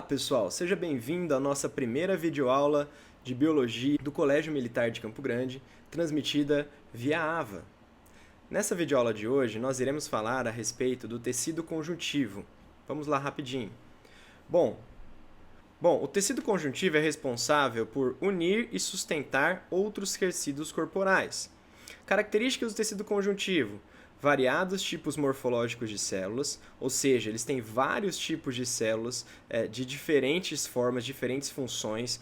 pessoal, seja bem-vindo à nossa primeira videoaula de Biologia do Colégio Militar de Campo Grande, transmitida via AVA. Nessa videoaula de hoje, nós iremos falar a respeito do tecido conjuntivo. Vamos lá rapidinho. Bom, o tecido conjuntivo é responsável por unir e sustentar outros tecidos corporais. Características do tecido conjuntivo: variados tipos morfológicos de células, ou seja, eles têm vários tipos de células de diferentes formas, diferentes funções,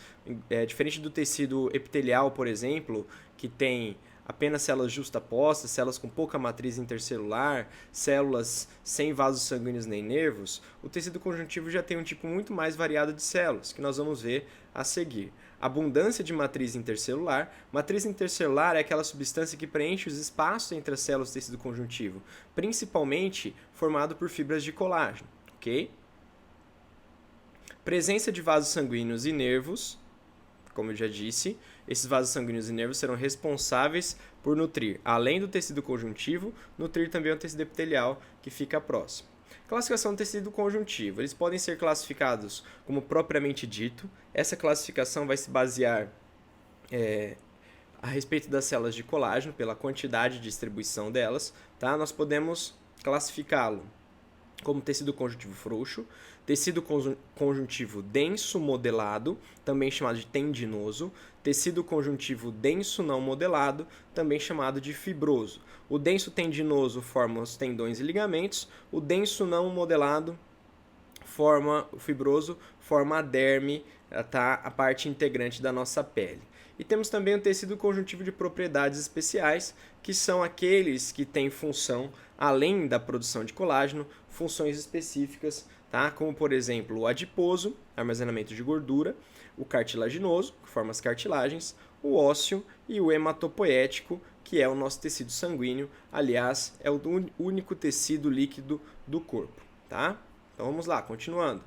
diferente do tecido epitelial, por exemplo, que tem apenas células justapostas, células com pouca matriz intercelular, células sem vasos sanguíneos nem nervos. O tecido conjuntivo já tem um tipo muito mais variado de células, que nós vamos ver a seguir. Abundância de matriz intercelular. Matriz intercelular é aquela substância que preenche os espaços entre as células do tecido conjuntivo, principalmente formado por fibras de colágeno, ok? Presença de vasos sanguíneos e nervos. Como eu já disse, esses vasos sanguíneos e nervos serão responsáveis por nutrir, além do tecido conjuntivo, nutrir também o tecido epitelial que fica próximo. Classificação do tecido conjuntivo. Eles podem ser classificados como propriamente dito. Essa classificação vai se basear a respeito das células de colágeno, pela quantidade de distribuição delas. Tá? Nós podemos classificá-lo como tecido conjuntivo frouxo, tecido conjuntivo denso modelado, também chamado de tendinoso, tecido conjuntivo denso não modelado, também chamado de fibroso. O denso tendinoso forma os tendões e ligamentos, o denso não modelado o fibroso forma a derme, tá? A parte integrante da nossa pele. E temos também o tecido conjuntivo de propriedades especiais, que são aqueles que têm função, além da produção de colágeno, funções específicas, tá? Como, por exemplo, o adiposo, armazenamento de gordura, o cartilaginoso, que forma as cartilagens, o ósseo e o hematopoético, que é o nosso tecido sanguíneo. Aliás, é o único tecido líquido do corpo, tá? Então vamos lá, continuando.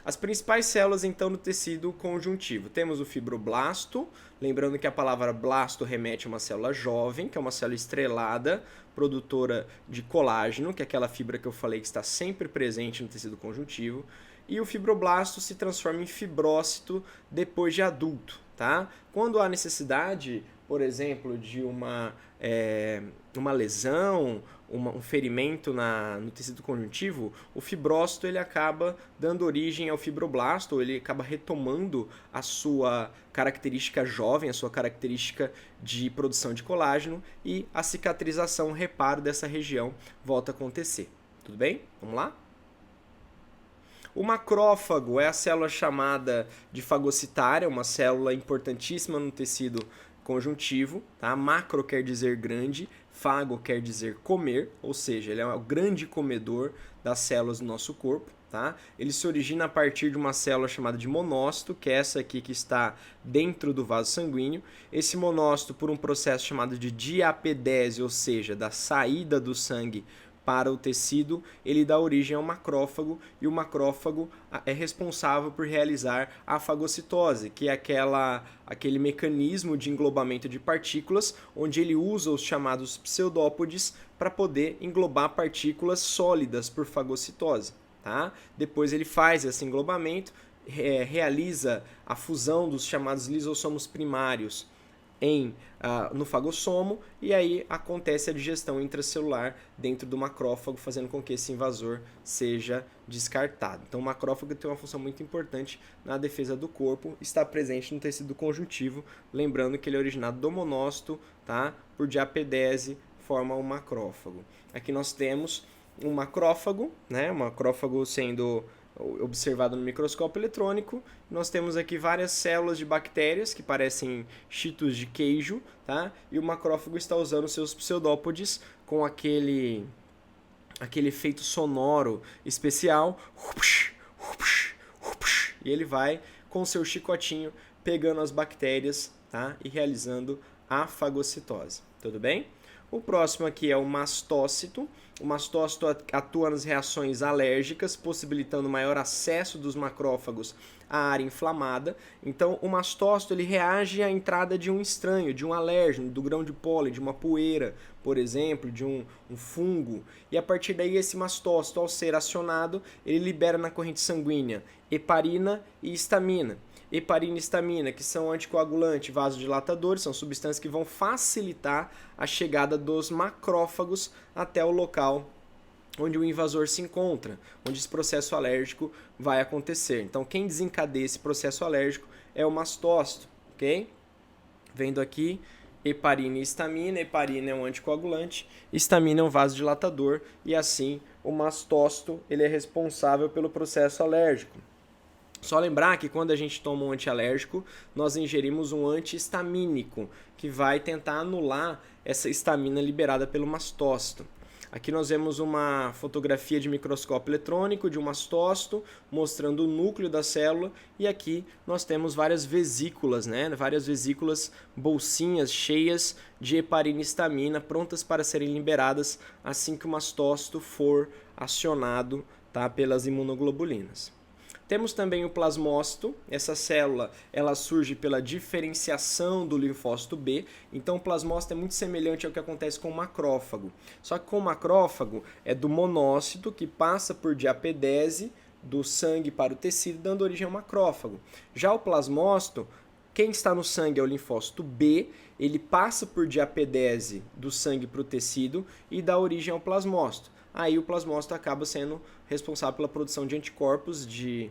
As principais células, então, do tecido conjuntivo. Temos o fibroblasto, lembrando que a palavra blasto remete a uma célula jovem, que é uma célula estrelada, produtora de colágeno, que é aquela fibra que eu falei que está sempre presente no tecido conjuntivo. E o fibroblasto se transforma em fibrócito depois de adulto, tá? Quando há necessidade, por exemplo, de uma lesão, um ferimento no tecido conjuntivo, o fibrócito ele acaba dando origem ao fibroblasto, ou ele acaba retomando a sua característica jovem, a sua característica de produção de colágeno, e a cicatrização, o reparo dessa região volta a acontecer. Tudo bem? Vamos lá? O macrófago é a célula chamada de fagocitária, uma célula importantíssima no tecido conjuntivo, tá? Macro quer dizer grande, fago quer dizer comer, ou seja, ele é o grande comedor das células do nosso corpo, tá? Ele se origina a partir de uma célula chamada de monócito, que é essa aqui que está dentro do vaso sanguíneo. Esse monócito, por um processo chamado de diapedese, ou seja, da saída do sangue para o tecido, ele dá origem ao macrófago, e o macrófago é responsável por realizar a fagocitose, que é aquele mecanismo de englobamento de partículas, onde ele usa os chamados pseudópodes para poder englobar partículas sólidas por fagocitose. Tá? Depois ele faz esse englobamento, realiza a fusão dos chamados lisossomos primários no fagossomo, e aí acontece a digestão intracelular dentro do macrófago, fazendo com que esse invasor seja descartado. Então o macrófago tem uma função muito importante na defesa do corpo, está presente no tecido conjuntivo, lembrando que ele é originado do monócito, tá? Por diapedese, forma o macrófago. Aqui nós temos um macrófago, né? O macrófago sendo observado no microscópio eletrônico. Nós temos aqui várias células de bactérias que parecem cheetos de queijo, tá? E o macrófago está usando seus pseudópodes com aquele efeito sonoro especial, e ele vai com seu chicotinho pegando as bactérias, tá? E realizando a fagocitose. Tudo bem? O próximo aqui é o mastócito. O mastócito atua nas reações alérgicas, possibilitando maior acesso dos macrófagos à área inflamada. Então, o mastócito ele reage à entrada de um estranho, de um alérgeno, do grão de pólen, de uma poeira, por exemplo, de um fungo. E a partir daí, esse mastócito, ao ser acionado, ele libera na corrente sanguínea heparina e histamina. Heparina e histamina, que são anticoagulantes, vasodilatadores, são substâncias que vão facilitar a chegada dos macrófagos até o local onde o invasor se encontra, onde esse processo alérgico vai acontecer. Então, quem desencadeia esse processo alérgico é o mastócito, ok? Vendo aqui, heparina e histamina. Heparina é um anticoagulante, histamina é um vasodilatador, e assim o mastócito ele é responsável pelo processo alérgico. Só lembrar que quando a gente toma um antialérgico, nós ingerimos um antihistamínico, que vai tentar anular essa histamina liberada pelo mastócito. Aqui nós vemos uma fotografia de microscópio eletrônico de um mastócito, mostrando o núcleo da célula, e aqui nós temos várias vesículas, né? Várias vesículas, bolsinhas cheias de heparina e histamina, prontas para serem liberadas assim que o mastócito for acionado, tá, pelas imunoglobulinas. Temos também o plasmócito. Essa célula ela surge pela diferenciação do linfócito B. Então o plasmócito é muito semelhante ao que acontece com o macrófago. Só que com o macrófago é do monócito que passa por diapedese do sangue para o tecido, dando origem ao macrófago. Já o plasmócito, quem está no sangue é o linfócito B, ele passa por diapedese do sangue para o tecido e dá origem ao plasmócito. Aí o plasmócito acaba sendo responsável pela produção de anticorpos, de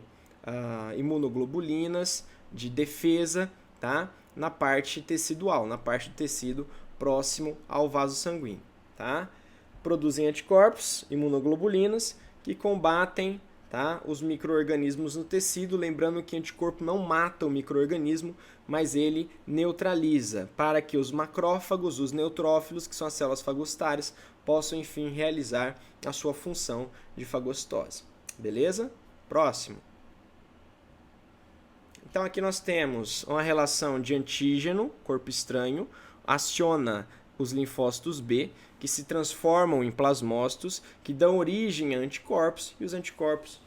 imunoglobulinas, de defesa, tá? Na parte tecidual, na parte do tecido próximo ao vaso sanguíneo. Tá? Produzem anticorpos, imunoglobulinas, que combatem, tá, os micro-organismos no tecido. Lembrando que anticorpo não mata o micro-organismo, mas ele neutraliza, para que os macrófagos, os neutrófilos, que são as células fagocitárias, possam, enfim, realizar a sua função de fagocitose. Beleza? Próximo. Então aqui nós temos uma relação de antígeno, corpo estranho, aciona os linfócitos B, que se transformam em plasmócitos, que dão origem a anticorpos, e os anticorpos,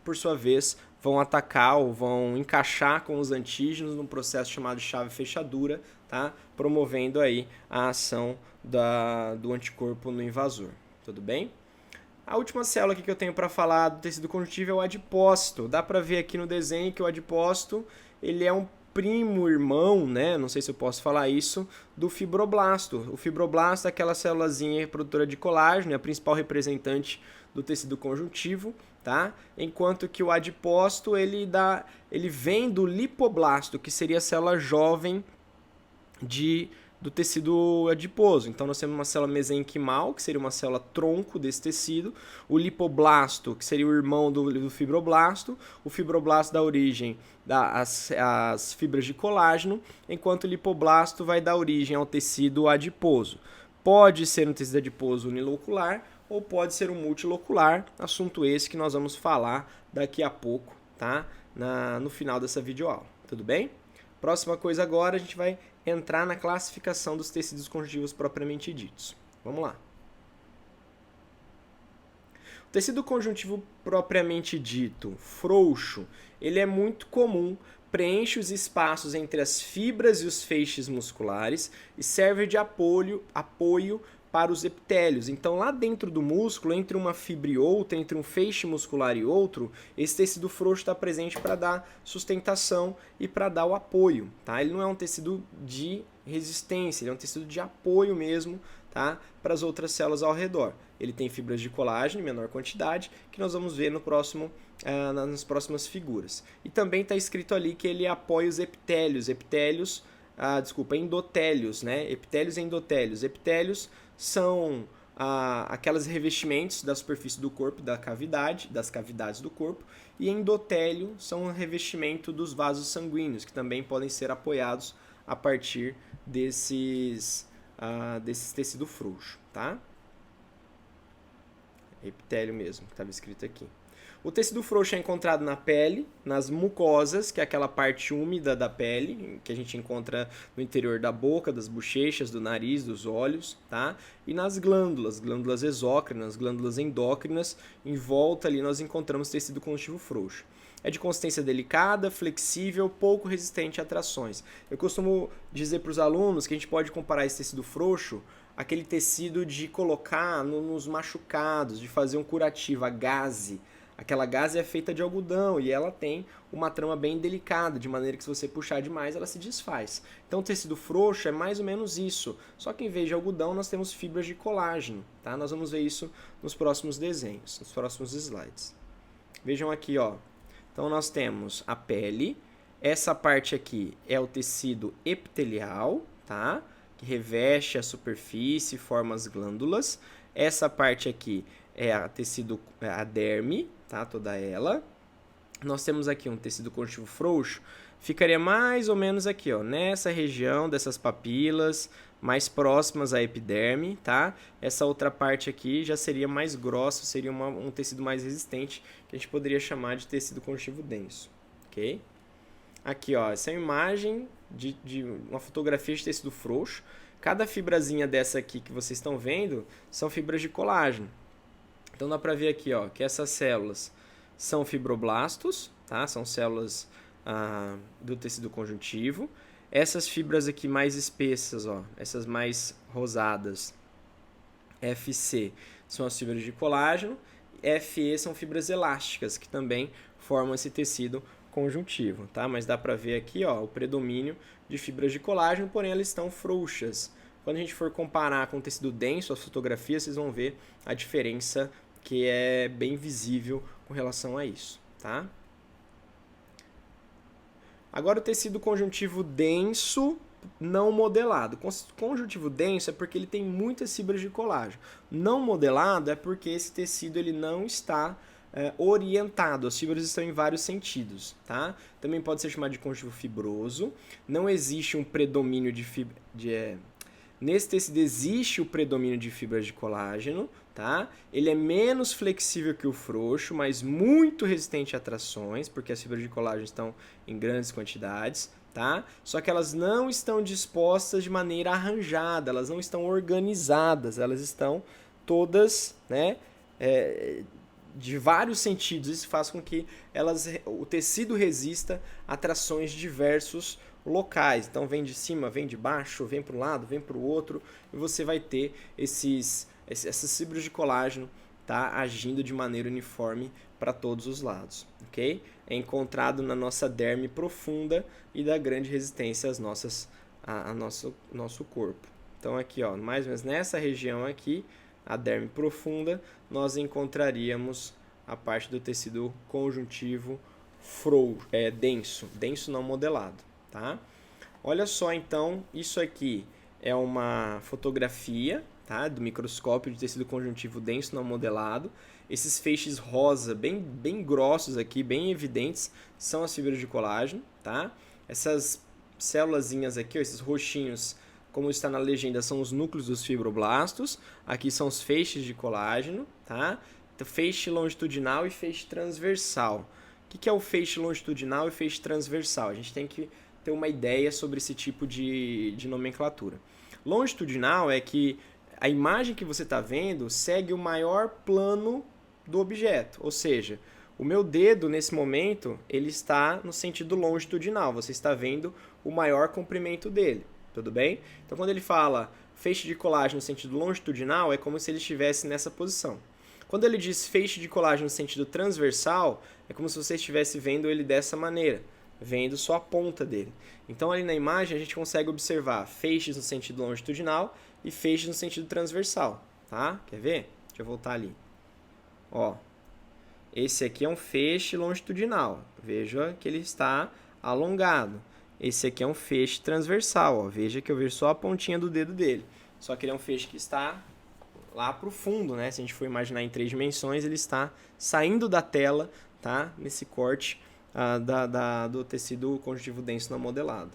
por sua vez, vão atacar ou vão encaixar com os antígenos num processo chamado chave-fechadura, tá? Promovendo aí a ação do anticorpo no invasor. Tudo bem? A última célula aqui que eu tenho para falar do tecido conjuntivo é o adipócito. Dá para ver aqui no desenho que o adipócito ele é um primo irmão, né? Não sei se eu posso falar isso, do fibroblasto. O fibroblasto é aquela célulazinha reprodutora de colágeno, é a principal representante do tecido conjuntivo, tá? Enquanto que o adipócito ele vem do lipoblasto, que seria a célula jovem do tecido adiposo. Então nós temos uma célula mesenquimal, que seria uma célula tronco desse tecido, o lipoblasto, que seria o irmão do fibroblasto, o fibroblasto dá origem às fibras de colágeno, enquanto o lipoblasto vai dar origem ao tecido adiposo. Pode ser um tecido adiposo unilocular ou pode ser um multilocular, assunto esse que nós vamos falar daqui a pouco, tá? No final dessa videoaula, tudo bem? Próxima coisa agora, a gente vai entrar na classificação dos tecidos conjuntivos propriamente ditos. Vamos lá. O tecido conjuntivo propriamente dito, frouxo, ele é muito comum, preenche os espaços entre as fibras e os feixes musculares e serve de apoio para os epitélios. Então, lá dentro do músculo, entre uma fibra e outra, entre um feixe muscular e outro, esse tecido frouxo está presente para dar sustentação e para dar o apoio. Tá? Ele não é um tecido de resistência, ele é um tecido de apoio mesmo, tá? Para as outras células ao redor. Ele tem fibras de colágeno em menor quantidade, que nós vamos ver nas próximas figuras. E também está escrito ali que ele apoia os epitélios. Endotélios, né? Epitélios e endotélios. Epitélios são aqueles revestimentos da superfície do corpo, das cavidades do corpo, e endotélio são o revestimento dos vasos sanguíneos, que também podem ser apoiados a partir desse tecido frouxo, tá? Epitélio mesmo, que estava escrito aqui. O tecido frouxo é encontrado na pele, nas mucosas, que é aquela parte úmida da pele, que a gente encontra no interior da boca, das bochechas, do nariz, dos olhos, tá? E nas glândulas exócrinas, glândulas endócrinas, em volta ali nós encontramos tecido conjuntivo frouxo. É de consistência delicada, flexível, pouco resistente a trações. Eu costumo dizer para os alunos que a gente pode comparar esse tecido frouxo àquele tecido de colocar nos machucados, de fazer um curativo, a gaze. Aquela gaze é feita de algodão e ela tem uma trama bem delicada, de maneira que se você puxar demais ela se desfaz. Então o tecido frouxo é mais ou menos isso, só que em vez de algodão nós temos fibras de colágeno, tá? Nós vamos ver isso nos próximos desenhos, nos próximos slides. Vejam aqui, ó. Então nós temos a pele, essa parte aqui é o tecido epitelial, tá? Que reveste a superfície, forma as glândulas. Essa parte aqui é a derme, tá? Toda ela. Nós temos aqui um tecido conjuntivo frouxo, ficaria mais ou menos aqui, ó, nessa região dessas papilas, mais próximas à epiderme, tá? Essa outra parte aqui já seria mais grossa, seria um tecido mais resistente, que a gente poderia chamar de tecido conjuntivo denso, ok? Aqui, ó, essa é uma imagem de uma fotografia de tecido frouxo. Cada fibrazinha dessa aqui que vocês estão vendo são fibras de colágeno. Então dá pra ver aqui, ó, que essas células são fibroblastos, tá? São células do tecido conjuntivo. Essas fibras aqui mais espessas, ó, essas mais rosadas, FC, são as fibras de colágeno. FE são fibras elásticas, que também formam esse tecido conjuntivo, tá? Mas dá para ver aqui, ó, o predomínio de fibras de colágeno, porém elas estão frouxas. Quando a gente for comparar com o tecido denso, as fotografias, vocês vão ver a diferença que é bem visível com relação a isso, tá? Agora o tecido conjuntivo denso não modelado. Conjuntivo denso é porque ele tem muitas fibras de colágeno. Não modelado é porque esse tecido ele não está orientado. As fibras estão em vários sentidos, tá? Também pode ser chamado de conjuntivo fibroso. Não existe um predomínio de fibra... Nesse tecido existe o predomínio de fibras de colágeno, tá? Ele é menos flexível que o frouxo, mas muito resistente a trações, porque as fibras de colágeno estão em grandes quantidades, tá? Só que elas não estão dispostas de maneira arranjada, elas não estão organizadas, elas estão todas, né, de vários sentidos. Isso faz com que o tecido resista a trações diversos locais. Então vem de cima, vem de baixo, vem para um lado, vem para o outro, e você vai ter essas fibras de colágeno, tá, agindo de maneira uniforme para todos os lados, ok? É encontrado na nossa derme profunda e da grande resistência ao nosso corpo. Então aqui, ó, mais ou menos nessa região aqui, a derme profunda, nós encontraríamos a parte do tecido conjuntivo denso não modelado. Tá? Olha só, então, isso aqui é uma fotografia, tá, do microscópio de tecido conjuntivo denso não modelado. Esses feixes rosa bem grossos aqui, bem evidentes, são as fibras de colágeno. Tá? Essas célulazinhas aqui, ó, esses roxinhos, como está na legenda, são os núcleos dos fibroblastos. Aqui são os feixes de colágeno. Tá? Então, feixe longitudinal e feixe transversal. O que é o feixe longitudinal e feixe transversal? A gente tem que ter uma ideia sobre esse tipo de nomenclatura. Longitudinal é que a imagem que você está vendo segue o maior plano do objeto, ou seja, o meu dedo nesse momento ele está no sentido longitudinal, você está vendo o maior comprimento dele, tudo bem? Então quando ele fala feixe de colágeno no sentido longitudinal, é como se ele estivesse nessa posição. Quando ele diz feixe de colágeno no sentido transversal, é como se você estivesse vendo ele dessa maneira, vendo só a ponta dele. Então ali na imagem a gente consegue observar feixes no sentido longitudinal e feixes no sentido transversal, tá? Quer ver? Deixa eu voltar ali. Ó, esse aqui é um feixe longitudinal, veja que ele está alongado. Esse aqui é um feixe transversal, ó. Veja que eu vejo só a pontinha do dedo dele. Só que ele é um feixe que está lá para o fundo, né? Se a gente for imaginar em 3 dimensões, ele está saindo da tela, tá? Nesse corte do tecido conjuntivo denso não modelado.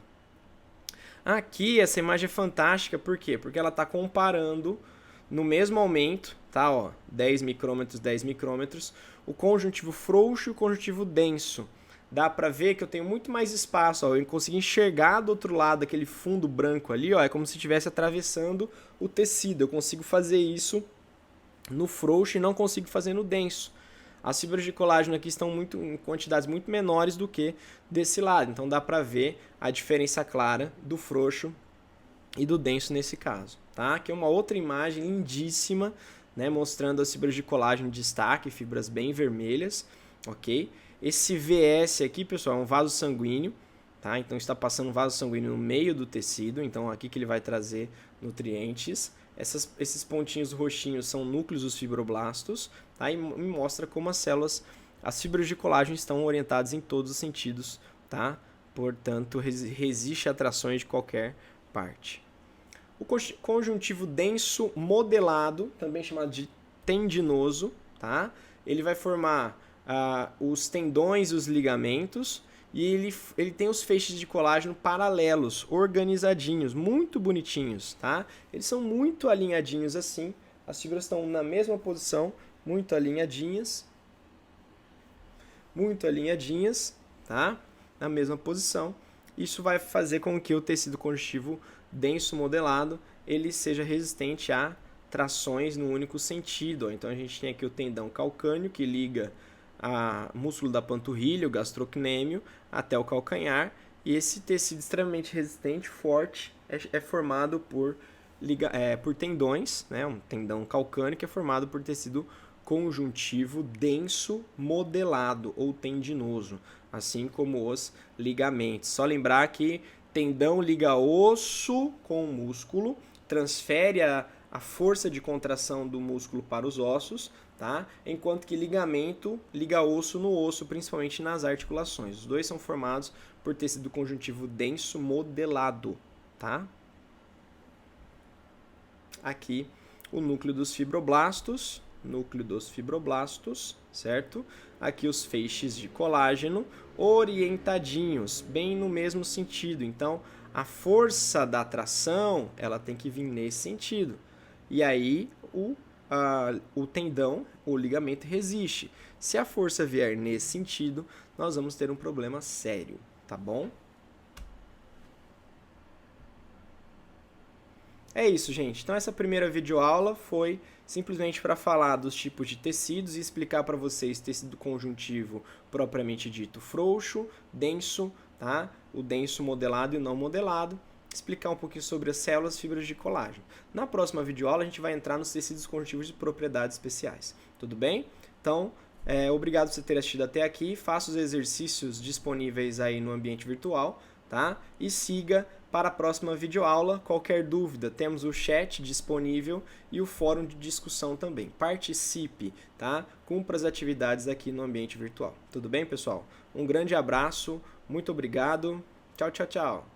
Aqui essa imagem é fantástica, por quê? Porque ela está comparando no mesmo aumento, tá, ó, 10 micrômetros, 10 micrômetros, o conjuntivo frouxo e o conjuntivo denso. Dá pra ver que eu tenho muito mais espaço, ó, eu consegui enxergar do outro lado aquele fundo branco ali, ó, é como se estivesse atravessando o tecido. Eu consigo fazer isso no frouxo e não consigo fazer no denso. As fibras de colágeno aqui estão em quantidades muito menores do que desse lado, então dá pra ver a diferença clara do frouxo e do denso nesse caso, tá? Aqui é uma outra imagem lindíssima, né, mostrando as fibras de colágeno em destaque, fibras bem vermelhas, ok? Esse VS aqui, pessoal, é um vaso sanguíneo, tá? Então está passando um vaso sanguíneo no meio do tecido, então aqui que ele vai trazer nutrientes. Esses pontinhos roxinhos são núcleos dos fibroblastos, tá? E mostra como as fibras de colágeno estão orientadas em todos os sentidos, tá? Portanto, resiste a atrações de qualquer parte. O conjuntivo denso modelado, também chamado de tendinoso, tá? Ele vai formar os tendões e os ligamentos, e ele tem os feixes de colágeno paralelos, organizadinhos, muito bonitinhos, tá? Eles são muito alinhadinhos assim, as fibras estão na mesma posição, muito alinhadinhas, tá? Na mesma posição. Isso vai fazer com que o tecido conjuntivo denso modelado ele seja resistente a trações no único sentido. Então a gente tem aqui o tendão calcâneo que liga o músculo da panturrilha, o gastrocnêmio, até o calcanhar, e esse tecido extremamente resistente, forte, é formado por tendões, né? Um tendão calcâneo que é formado por tecido conjuntivo denso modelado ou tendinoso, assim como os ligamentos. Só lembrar que tendão liga osso com músculo, transfere a força de contração do músculo para os ossos, tá? Enquanto que ligamento liga osso no osso, principalmente nas articulações. Os dois são formados por tecido conjuntivo denso modelado, tá? Aqui o núcleo dos fibroblastos, certo? Aqui os feixes de colágeno orientadinhos, bem no mesmo sentido. Então, a força da atração, ela tem que vir nesse sentido. E aí, o tendão, o ligamento resiste. Se a força vier nesse sentido, nós vamos ter um problema sério, tá bom? É isso, gente. Então essa primeira videoaula foi simplesmente para falar dos tipos de tecidos e explicar para vocês tecido conjuntivo propriamente dito frouxo, denso, tá? O denso modelado e o não modelado. Explicar um pouquinho sobre as células fibras de colágeno. Na próxima videoaula a gente vai entrar nos tecidos conjuntivos de propriedades especiais. Tudo bem? Então, obrigado por você ter assistido até aqui. Faça os exercícios disponíveis aí no ambiente virtual, tá? E siga para a próxima videoaula. Qualquer dúvida, temos o chat disponível e o fórum de discussão também. Participe, tá? Cumpra as atividades aqui no ambiente virtual. Tudo bem, pessoal? Um grande abraço, muito obrigado. Tchau, tchau, tchau.